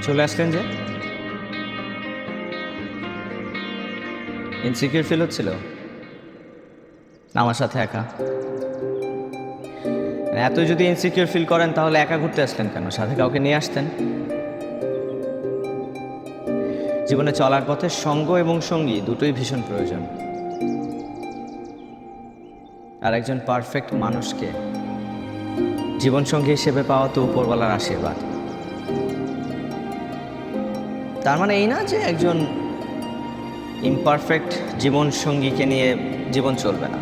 চলে আসলেন যে? ইনসিকিউর ফিল হচ্ছিল আমার সাথে একা? এত যদি ইনসিকিউর ফিল করেন তাহলে একা ঘুরতে আসলেন কেন? সাথে কাউকে নিয়ে আসতেন। জীবনে চলার পথে সঙ্গ এবং সঙ্গী দুটোই ভীষণ প্রয়োজন। আর একজন পারফেক্ট মানুষকে জীবনসঙ্গী হিসেবে পাওয়া তো উপরওয়ালার আশীর্বাদ। তার মানে এই না যে একজন ইমপারফেক্ট জীবনসঙ্গীকে নিয়ে জীবন চলবে না।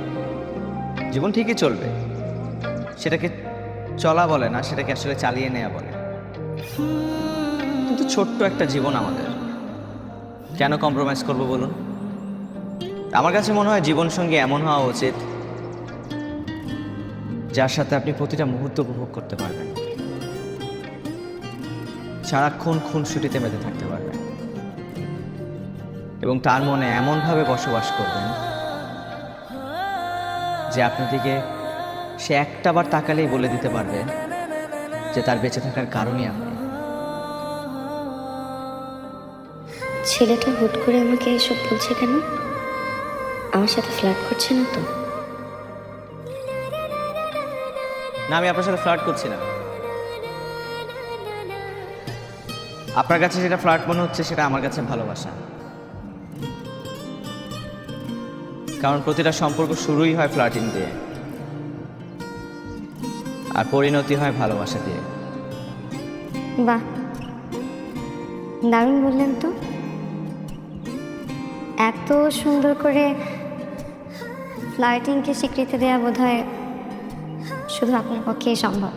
জীবন ঠিকই চলবে, সেটাকে চলা বলে না, সেটাকে আসলে চালিয়ে নেওয়া বলে। কিন্তু ছোট্ট একটা জীবন আমাদের, কেন কম্প্রোমাইজ করবো বলুন? আমার কাছে মনে হয় জীবনসঙ্গী এমন হওয়া উচিত যার সাথে আপনি প্রতিটা মুহূর্ত উপভোগ করতে পারবেন, সারাক্ষণ খুনসুটিতে মেতে থাকতে পারবেন এবং তার মনে এমনভাবে বসবাস করবেন যে আপনার দিকে সে একটাবার তাকালেই বলে দিতে পারবে যে তার বেঁচে থাকার কারণই আপনি। ছেলেটা হুট করে আমাকে এসব বলছে কেন? আমার সাথে ফ্লার্ট করছে না তো? না, আমি আপনার সাথে ফ্লার্ট করছি না। আপনার কাছে যেটা ফ্লার্ট মনে হচ্ছে সেটা আমার কাছে ভালোবাসা। কারণ প্রতিটা সম্পর্ক শুরুই হয় ফ্লার্টিং দিয়ে, আর পরিণতি হয় ভালোবাসা দিয়ে। বাহ, দারুণ বললেন তো। এত সুন্দর করে ফ্লার্টিংকে স্বীকৃতি দেওয়া বোধহয় শুধু আপনার পক্ষেই সম্ভব।